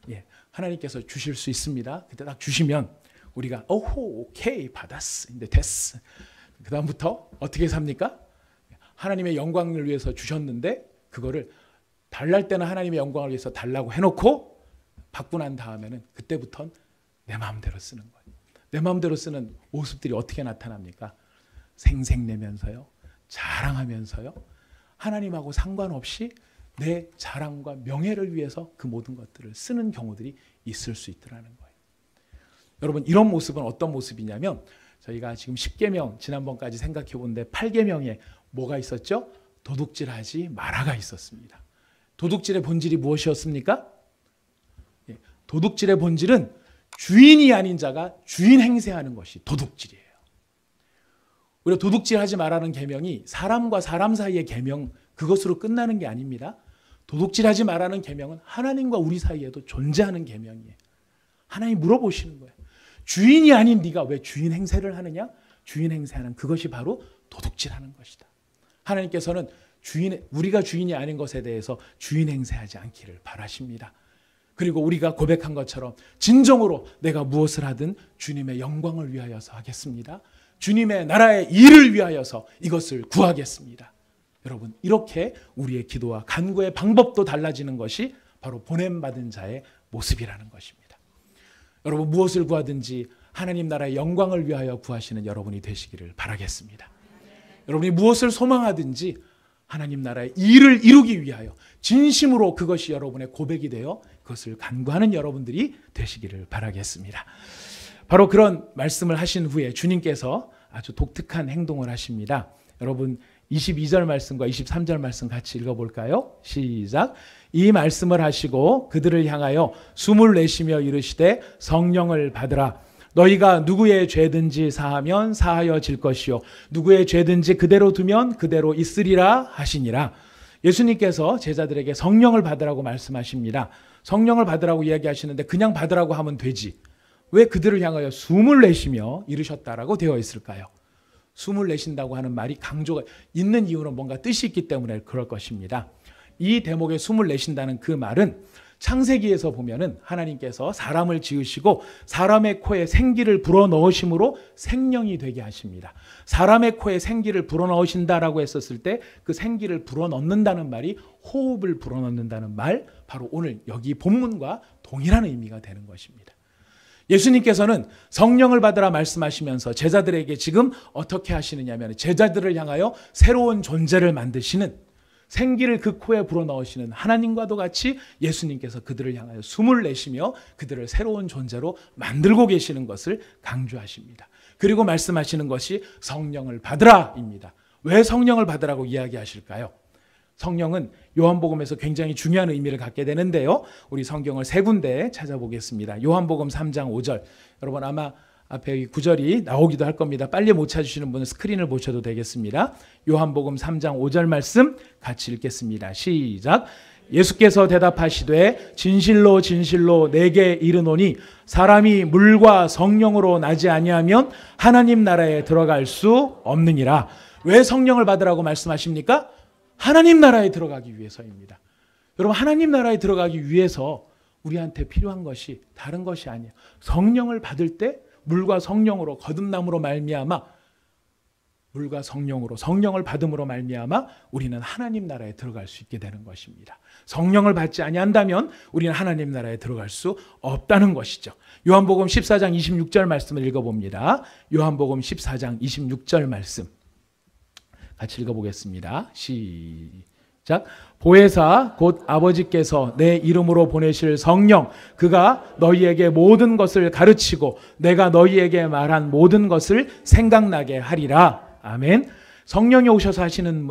예, 하나님께서 주실 수 있습니다. 그때 딱 주시면 우리가 오케이 받았어. 근데 됐어. 그 다음부터 어떻게 삽니까? 하나님의 영광을 위해서 주셨는데 그거를 달랄 때는 하나님의 영광을 위해서 달라고 해놓고 받고 난 다음에는 그때부터는 내 마음대로 쓰는 거예요. 내 마음대로 쓰는 모습들이 어떻게 나타납니까? 생색내면서요. 자랑하면서요. 하나님하고 상관없이 내 자랑과 명예를 위해서 그 모든 것들을 쓰는 경우들이 있을 수 있더라는 거예요. 여러분 이런 모습은 어떤 모습이냐면 저희가 지금 10계명 지난번까지 생각해 보는데 8계명에 뭐가 있었죠? 도둑질하지 마라가 있었습니다. 도둑질의 본질이 무엇이었습니까? 도둑질의 본질은 주인이 아닌 자가 주인 행세하는 것이 도둑질이에요. 우리가 도둑질하지 말라는 계명이 사람과 사람 사이의 계명 그것으로 끝나는 게 아닙니다. 도둑질하지 말라는 계명은 하나님과 우리 사이에도 존재하는 계명이에요. 하나님 물어보시는 거예요. 주인이 아닌 네가 왜 주인 행세를 하느냐? 주인 행세하는 그것이 바로 도둑질하는 것이다. 하나님께서는 우리가 주인이 아닌 것에 대해서 주인 행세하지 않기를 바라십니다. 그리고 우리가 고백한 것처럼 진정으로 내가 무엇을 하든 주님의 영광을 위하여서 하겠습니다. 주님의 나라의 일을 위하여서 이것을 구하겠습니다. 여러분 이렇게 우리의 기도와 간구의 방법도 달라지는 것이 바로 보냄받은 자의 모습이라는 것입니다. 여러분 무엇을 구하든지 하나님 나라의 영광을 위하여 구하시는 여러분이 되시기를 바라겠습니다. 여러분이 무엇을 소망하든지 하나님 나라의 일을 이루기 위하여 진심으로 그것이 여러분의 고백이 되어 그것을 간구하는 여러분들이 되시기를 바라겠습니다. 바로 그런 말씀을 하신 후에 주님께서 아주 독특한 행동을 하십니다. 여러분 22절 말씀과 23절 말씀 같이 읽어볼까요? 시작. 이 말씀을 하시고 그들을 향하여 숨을 내쉬며 이르시되 성령을 받으라. 너희가 누구의 죄든지 사하면 사하여질 것이요 누구의 죄든지 그대로 두면 그대로 있으리라 하시니라. 예수님께서 제자들에게 성령을 받으라고 말씀하십니다. 성령을 받으라고 이야기하시는데 그냥 받으라고 하면 되지. 왜 그들을 향하여 숨을 내쉬며 이르셨다라고 되어 있을까요? 숨을 내쉰다고 하는 말이 강조가 있는 이유는 뭔가 뜻이 있기 때문에 그럴 것입니다. 이 대목에 숨을 내쉰다는 그 말은 창세기에서 보면은 하나님께서 사람을 지으시고 사람의 코에 생기를 불어넣으심으로 생명이 되게 하십니다. 사람의 코에 생기를 불어넣으신다라고 했었을 때 그 생기를 불어넣는다는 말이 호흡을 불어넣는다는 말, 바로 오늘 여기 본문과 동일한 의미가 되는 것입니다. 예수님께서는 성령을 받으라 말씀하시면서 제자들에게 지금 어떻게 하시느냐면 제자들을 향하여 새로운 존재를 만드시는, 생기를 그 코에 불어넣으시는 하나님과도 같이 예수님께서 그들을 향하여 숨을 내쉬며 그들을 새로운 존재로 만들고 계시는 것을 강조하십니다. 그리고 말씀하시는 것이 성령을 받으라입니다. 왜 성령을 받으라고 이야기하실까요? 성령은 요한복음에서 굉장히 중요한 의미를 갖게 되는데요. 우리 성경을 세 군데 찾아보겠습니다. 요한복음 3장 5절. 여러분 아마 앞에 구절이 나오기도 할 겁니다. 빨리 못 찾으시는 분은 스크린을 보셔도 되겠습니다. 요한복음 3장 5절 말씀 같이 읽겠습니다. 시작. 예수께서 대답하시되 진실로 진실로 내게 이르노니 사람이 물과 성령으로 나지 아니하면 하나님 나라에 들어갈 수 없느니라. 왜 성령을 받으라고 말씀하십니까? 하나님 나라에 들어가기 위해서입니다. 여러분 하나님 나라에 들어가기 위해서 우리한테 필요한 것이 다른 것이 아니에요. 성령을 받을 때 물과 성령으로 거듭남으로 말미암아 물과 성령으로 성령을 받음으로 말미암아 우리는 하나님 나라에 들어갈 수 있게 되는 것입니다. 성령을 받지 아니한다면 우리는 하나님 나라에 들어갈 수 없다는 것이죠. 요한복음 14장 26절 말씀을 읽어봅니다. 요한복음 14장 26절 말씀 같이 읽어보겠습니다. 시작. 보혜사 곧 아버지께서 내 이름으로 보내실 성령 그가 너희에게 모든 것을 가르치고 내가 너희에게 말한 모든 것을 생각나게 하리라. 아멘. 성령이 오셔서 하시는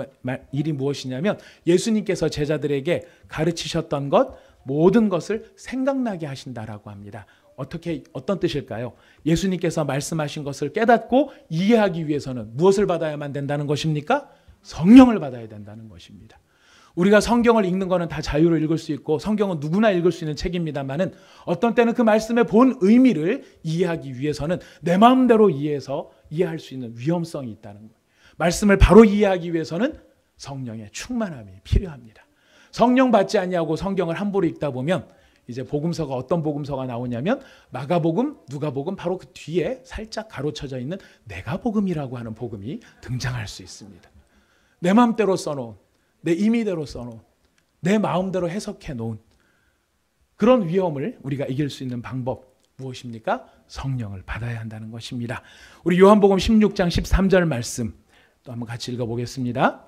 일이 무엇이냐면 예수님께서 제자들에게 가르치셨던 것 모든 것을 생각나게 하신다라고 합니다. 어떤 뜻일까요? 예수님께서 말씀하신 것을 깨닫고 이해하기 위해서는 무엇을 받아야만 된다는 것입니까? 성령을 받아야 된다는 것입니다. 우리가 성경을 읽는 것은 다 자유로 읽을 수 있고 성경은 누구나 읽을 수 있는 책입니다만은 어떤 때는 그 말씀의 본 의미를 이해하기 위해서는 내 마음대로 이해할 수 있는 위험성이 있다는 거예요. 말씀을 바로 이해하기 위해서는 성령의 충만함이 필요합니다. 성령 받지 아니하고 성경을 함부로 읽다 보면 이제 복음서가 어떤 복음서가 나오냐면 마가복음, 누가복음 바로 그 뒤에 살짝 가로쳐져 있는 내가복음이라고 하는 복음이 등장할 수 있습니다. 내 마음대로 써놓은 내 임의대로 써놓은 내 마음대로 해석해 놓은 그런 위험을 우리가 이길 수 있는 방법 무엇입니까? 성령을 받아야 한다는 것입니다. 우리 요한복음 16장 13절 말씀 또 한번 같이 읽어보겠습니다.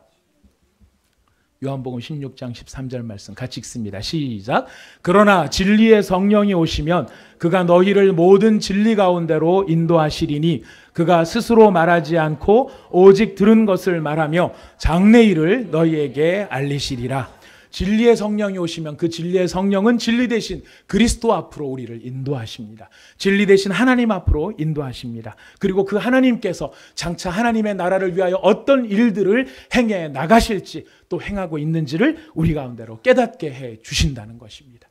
요한복음 16장 13절 말씀 같이 읽습니다. 시작. 그러나 진리의 성령이 오시면 그가 너희를 모든 진리 가운데로 인도하시리니 그가 스스로 말하지 않고 오직 들은 것을 말하며 장래 일을 너희에게 알리시리라. 진리의 성령이 오시면 그 진리의 성령은 진리 대신 그리스도 앞으로 우리를 인도하십니다. 진리 대신 하나님 앞으로 인도하십니다. 그리고 그 하나님께서 장차 하나님의 나라를 위하여 어떤 일들을 행해 나가실지 또 행하고 있는지를 우리 가운데로 깨닫게 해 주신다는 것입니다.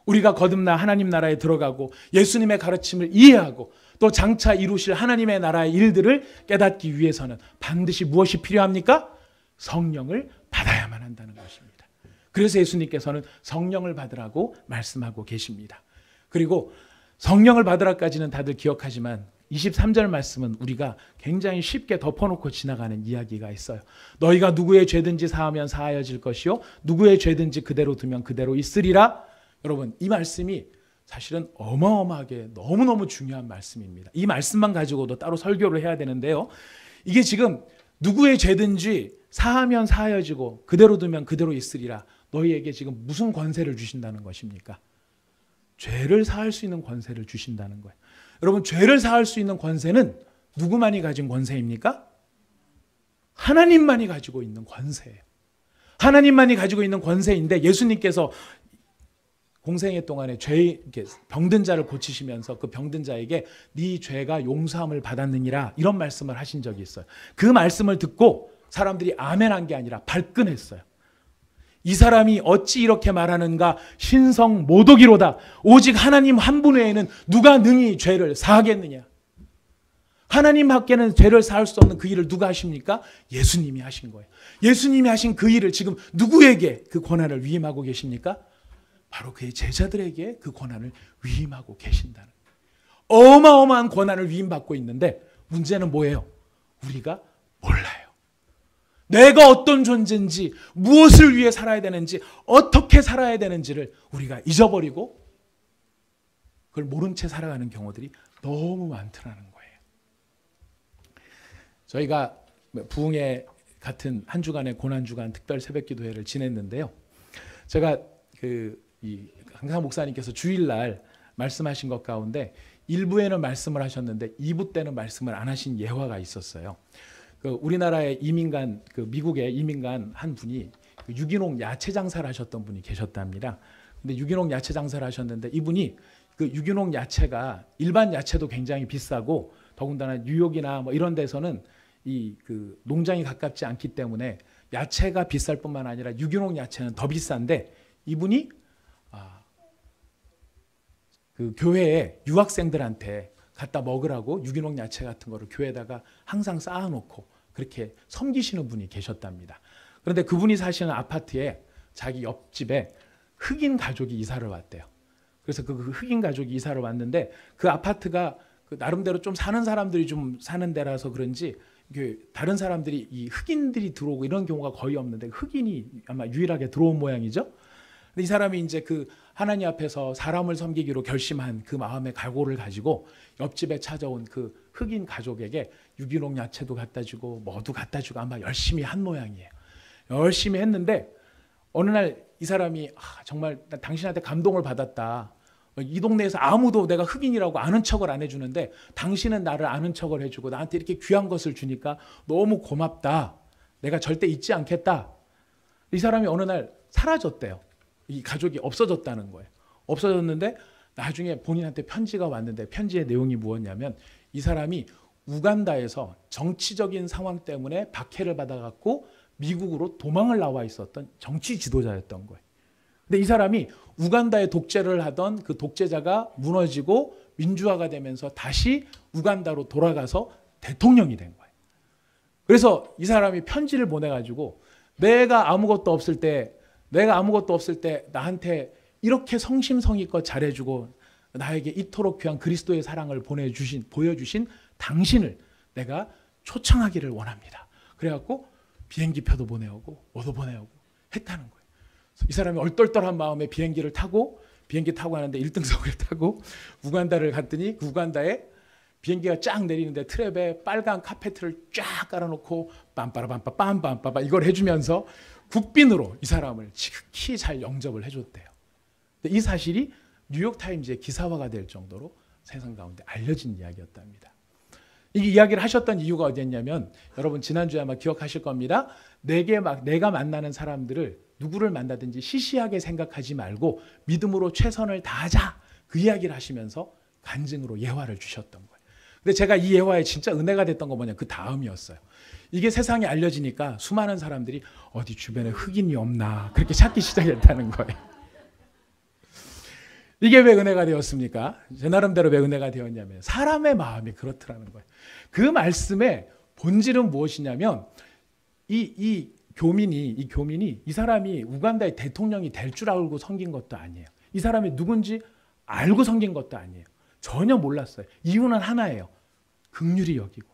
우리가 거듭나 하나님 나라에 들어가고 예수님의 가르침을 이해하고 또 장차 이루실 하나님의 나라의 일들을 깨닫기 위해서는 반드시 무엇이 필요합니까? 성령을 받아야만 한다는 것입니다. 그래서 예수님께서는 성령을 받으라고 말씀하고 계십니다. 그리고 성령을 받으라까지는 다들 기억하지만 23절 말씀은 우리가 굉장히 쉽게 덮어놓고 지나가는 이야기가 있어요. 너희가 누구의 죄든지 사하면 사하여질 것이요 누구의 죄든지 그대로 두면 그대로 있으리라. 여러분 이 말씀이 사실은 어마어마하게 너무너무 중요한 말씀입니다. 이 말씀만 가지고도 따로 설교를 해야 되는데요. 이게 지금 누구의 죄든지 사하면 사하여지고 그대로 두면 그대로 있으리라. 너희에게 지금 무슨 권세를 주신다는 것입니까? 죄를 사할 수 있는 권세를 주신다는 거예요. 여러분 죄를 사할 수 있는 권세는 누구만이 가진 권세입니까? 하나님만이 가지고 있는 권세예요. 하나님만이 가지고 있는 권세인데 예수님께서 공생애 동안에 이렇게 병든 자를 고치시면서 그 병든 자에게 네 죄가 용서함을 받았느니라 이런 말씀을 하신 적이 있어요. 그 말씀을 듣고 사람들이 아멘한 게 아니라 발끈했어요. 이 사람이 어찌 이렇게 말하는가? 신성 모독이로다. 오직 하나님 한 분 외에는 누가 능히 죄를 사하겠느냐? 하나님 밖에는 죄를 사할 수 없는 그 일을 누가 하십니까? 예수님이 하신 거예요. 예수님이 하신 그 일을 지금 누구에게 그 권한을 위임하고 계십니까? 바로 그의 제자들에게 그 권한을 위임하고 계신다는 거예요. 어마어마한 권한을 위임받고 있는데 문제는 뭐예요? 우리가 몰라요. 내가 어떤 존재인지, 무엇을 위해 살아야 되는지, 어떻게 살아야 되는지를 우리가 잊어버리고 그걸 모른 채 살아가는 경우들이 너무 많더라는 거예요. 저희가 부흥회 같은 한 주간의 고난주간 특별 새벽기도회를 지냈는데요. 제가 강상 목사님께서 주일날 말씀하신 것 가운데 1부에는 말씀을 하셨는데 2부 때는 말씀을 안 하신 예화가 있었어요. 우리나라의 이민간, 미국의 이민간 한 분이 유기농 야채 장사를 하셨던 분이 계셨답니다. 근데 유기농 야채 장사를 하셨는데 이분이 그 유기농 야채가 일반 야채도 굉장히 비싸고 더군다나 뉴욕이나 뭐 이런 데서는 그 농장이 가깝지 않기 때문에 야채가 비쌀 뿐만 아니라 유기농 야채는 더 비싼데 이분이 그 교회에 유학생들한테 갖다 먹으라고 유기농 야채 같은 거를 교회에다가 항상 쌓아놓고 그렇게 섬기시는 분이 계셨답니다. 그런데 그분이 사시는 아파트에 자기 옆집에 흑인 가족이 이사를 왔대요. 그래서 그 흑인 가족이 이사를 왔는데 그 아파트가 나름대로 좀 사는 사람들이 좀 사는 데라서 그런지 다른 사람들이 이 흑인들이 들어오고 이런 경우가 거의 없는데 흑인이 아마 유일하게 들어온 모양이죠. 근데 이 사람이 이제 그 하나님 앞에서 사람을 섬기기로 결심한 그 마음의 각오를 가지고 옆집에 찾아온 그 흑인 가족에게 유기농 야채도 갖다 주고 뭐도 갖다 주고 아마 열심히 한 모양이에요. 열심히 했는데 어느 날 이 사람이 정말 당신한테 감동을 받았다. 이 동네에서 아무도 내가 흑인이라고 아는 척을 안 해주는데 당신은 나를 아는 척을 해주고 나한테 이렇게 귀한 것을 주니까 너무 고맙다. 내가 절대 잊지 않겠다. 이 사람이 어느 날 사라졌대요. 이 가족이 없어졌다는 거예요. 없어졌는데 나중에 본인한테 편지가 왔는데 편지의 내용이 무엇냐면 이 사람이 우간다에서 정치적인 상황 때문에 박해를 받아갖고 미국으로 도망을 나와 있었던 정치 지도자였던 거예요. 근데 이 사람이 우간다에 독재를 하던 그 독재자가 무너지고 민주화가 되면서 다시 우간다로 돌아가서 대통령이 된 거예요. 그래서 이 사람이 편지를 보내가지고 내가 아무것도 없을 때 나한테 이렇게 성심성의껏 잘해주고 나에게 이토록 귀한 그리스도의 사랑을 보여주신 당신을 내가 초청하기를 원합니다. 그래갖고 비행기표도 보내오고 뭐도 보내오고 했다는 거예요. 이 사람이 얼떨떨한 마음에 비행기 타고 하는데 1등석을 타고 우간다를 갔더니 그 우간다에 비행기가 쫙 내리는데 트랩에 빨간 카페트를 쫙 깔아놓고 빰빠라빰빠 빰빰빠빠 이걸 해주면서 국빈으로 이 사람을 지극히 잘 영접을 해줬대요. 근데 이 사실이 뉴욕타임즈의 기사화가 될 정도로 세상 가운데 알려진 이야기였답니다. 이 이야기를 하셨던 이유가 어디였냐면 여러분 지난주에 아마 기억하실 겁니다. 내가 만나는 사람들을 누구를 만나든지 시시하게 생각하지 말고 믿음으로 최선을 다하자 그 이야기를 하시면서 간증으로 예화를 주셨던 거예요. 근데 제가 이 예화에 진짜 은혜가 됐던 거 뭐냐 그 다음이었어요. 이게 세상에 알려지니까 수많은 사람들이 어디 주변에 흑인이 없나 그렇게 찾기 시작했다는 거예요. 이게 왜 은혜가 되었습니까? 제 나름대로 왜 은혜가 되었냐면 사람의 마음이 그렇더라는 거예요. 그 말씀의 본질은 무엇이냐면 이 교민이 이 사람이 우간다의 대통령이 될 줄 알고 섬긴 것도 아니에요. 이 사람이 누군지 알고 섬긴 것도 아니에요. 전혀 몰랐어요. 이유는 하나예요. 긍휼히 여기고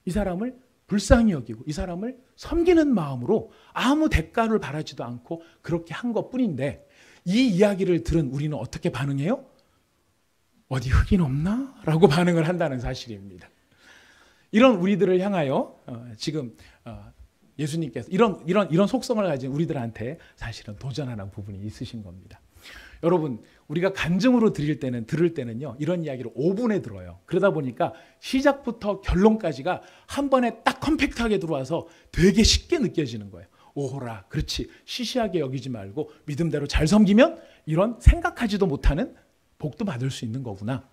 이 사람을 불쌍히 여기고 이 사람을 섬기는 마음으로 아무 대가를 바라지도 않고 그렇게 한 것뿐인데 이 이야기를 들은 우리는 어떻게 반응해요? 어디 흑인 없나? 라고 반응을 한다는 사실입니다. 이런 우리들을 향하여 지금 예수님께서 이런 속성을 가진 우리들한테 사실은 도전하는 부분이 있으신 겁니다. 여러분 우리가 간증으로 들을 때는요 이런 이야기를 5분에 들어요. 그러다 보니까 시작부터 결론까지가 한 번에 딱 컴팩트하게 들어와서 되게 쉽게 느껴지는 거예요. 오호라. 그렇지. 시시하게 여기지 말고 믿음대로 잘 섬기면 이런 생각하지도 못하는 복도 받을 수 있는 거구나.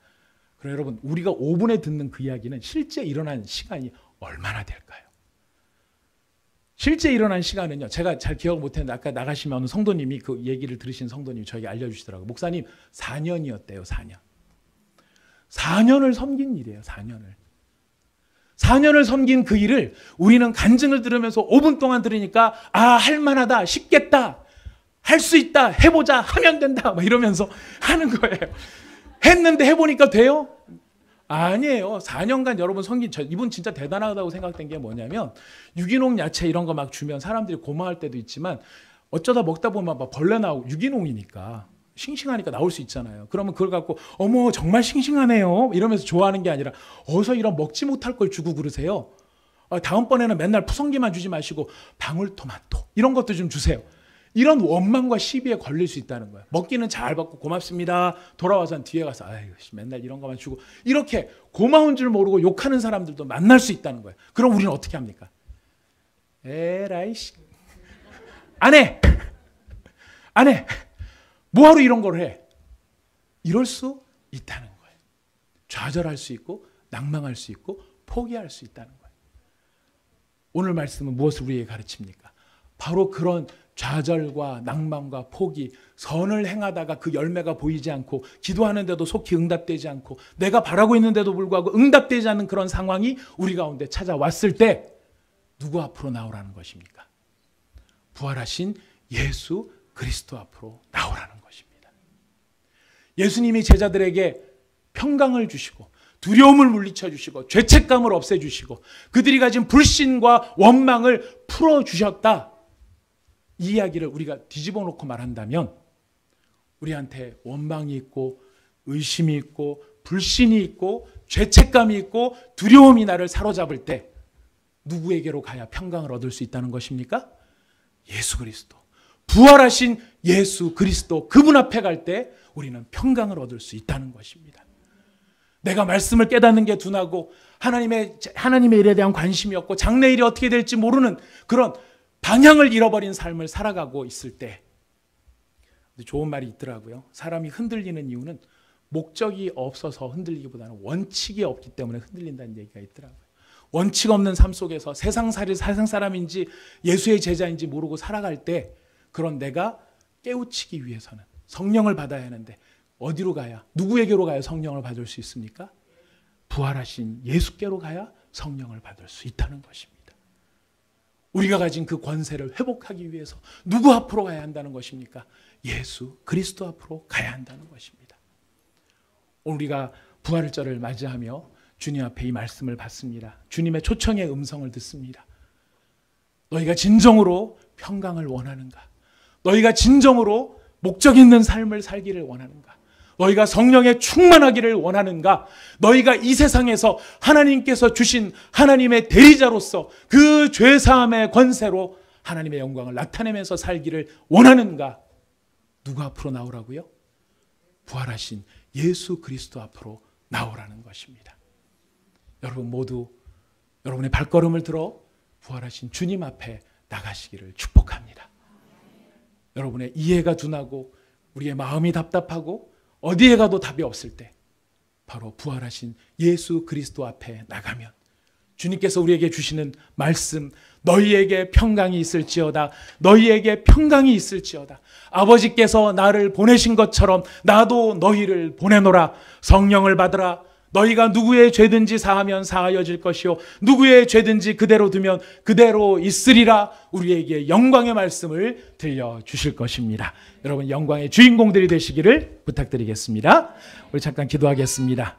그럼 여러분, 우리가 5분에 듣는 그 이야기는 실제 일어난 시간이 얼마나 될까요? 실제 일어난 시간은요, 제가 잘 기억을 못했는데 아까 나가시면 어느 성도님이 그 얘기를 들으신 성도님이 저에게 알려주시더라고요. 목사님 4년이었대요. 4년. 4년을 섬긴 일이에요. 4년을 섬긴 그 일을 우리는 간증을 들으면서 5분 동안 들으니까 할만하다, 쉽겠다, 할 수 있다, 해보자, 하면 된다 막 이러면서 하는 거예요. 했는데 해보니까 돼요? 아니에요. 4년간 여러분 섬긴 이분 진짜 대단하다고 생각된 게 뭐냐면, 유기농 야채 이런 거 막 주면 사람들이 고마워할 때도 있지만 어쩌다 먹다 보면 막 벌레 나오고, 유기농이니까 싱싱하니까 나올 수 있잖아요. 그러면 그걸 갖고 어머 정말 싱싱하네요 이러면서 좋아하는 게 아니라, 어서 이런 먹지 못할 걸 주고 그러세요. 다음번에는 맨날 푸성기만 주지 마시고 방울토마토 이런 것도 좀 주세요. 이런 원망과 시비에 걸릴 수 있다는 거예요. 먹기는 잘 받고 고맙습니다. 돌아와서 뒤에 가서 아이고 맨날 이런 것만 주고, 이렇게 고마운 줄 모르고 욕하는 사람들도 만날 수 있다는 거예요. 그럼 우리는 어떻게 합니까? 에라이씨, 안 해. 뭐하러 이런 걸 해? 이럴 수 있다는 거예요. 좌절할 수 있고 낭망할 수 있고 포기할 수 있다는 거예요. 오늘 말씀은 무엇을 우리에게 가르칩니까? 바로 그런 좌절과 낭만과 포기, 선을 행하다가 그 열매가 보이지 않고, 기도하는데도 속히 응답되지 않고, 내가 바라고 있는데도 불구하고 응답되지 않는 그런 상황이 우리 가운데 찾아왔을 때 누구 앞으로 나오라는 것입니까? 부활하신 예수 그리스도 앞으로 나오라는 것입니다. 예수님이 제자들에게 평강을 주시고 두려움을 물리쳐 주시고 죄책감을 없애 주시고 그들이 가진 불신과 원망을 풀어 주셨다. 이 이야기를 우리가 뒤집어 놓고 말한다면, 우리한테 원망이 있고 의심이 있고 불신이 있고 죄책감이 있고 두려움이 나를 사로잡을 때 누구에게로 가야 평강을 얻을 수 있다는 것입니까? 예수 그리스도, 부활하신 예수 그리스도, 그분 앞에 갈 때 우리는 평강을 얻을 수 있다는 것입니다. 내가 말씀을 깨닫는 게 둔하고 하나님의 일에 대한 관심이 없고 장래일이 어떻게 될지 모르는 그런 방향을 잃어버린 삶을 살아가고 있을 때, 좋은 말이 있더라고요. 사람이 흔들리는 이유는 목적이 없어서 흔들리기보다는 원칙이 없기 때문에 흔들린다는 얘기가 있더라고요. 원칙 없는 삶 속에서 세상 사람인지 예수의 제자인지 모르고 살아갈 때, 그런 내가 깨우치기 위해서는 성령을 받아야 하는데 어디로 가야, 누구에게로 가야 성령을 받을 수 있습니까? 부활하신 예수께로 가야 성령을 받을 수 있다는 것입니다. 우리가 가진 그 권세를 회복하기 위해서 누구 앞으로 가야 한다는 것입니까? 예수 그리스도 앞으로 가야 한다는 것입니다. 우리가 부활절을 맞이하며 주님 앞에 이 말씀을 받습니다. 주님의 초청의 음성을 듣습니다. 너희가 진정으로 평강을 원하는가? 너희가 진정으로 목적 있는 삶을 살기를 원하는가? 너희가 성령에 충만하기를 원하는가? 너희가 이 세상에서 하나님께서 주신 하나님의 대리자로서 그 죄사함의 권세로 하나님의 영광을 나타내면서 살기를 원하는가? 누구 앞으로 나오라고요? 부활하신 예수 그리스도 앞으로 나오라는 것입니다. 여러분 모두 여러분의 발걸음을 들어 부활하신 주님 앞에 나가시기를 축복합니다. 여러분의 이해가 둔하고 우리의 마음이 답답하고 어디에 가도 답이 없을 때 바로 부활하신 예수 그리스도 앞에 나가면 주님께서 우리에게 주시는 말씀, 너희에게 평강이 있을지어다, 너희에게 평강이 있을지어다, 아버지께서 나를 보내신 것처럼 나도 너희를 보내노라, 성령을 받으라, 너희가 누구의 죄든지 사하면 사하여질 것이요 누구의 죄든지 그대로 두면 그대로 있으리라. 우리에게 영광의 말씀을 들려주실 것입니다. 여러분 영광의 주인공들이 되시기를 부탁드리겠습니다. 우리 잠깐 기도하겠습니다.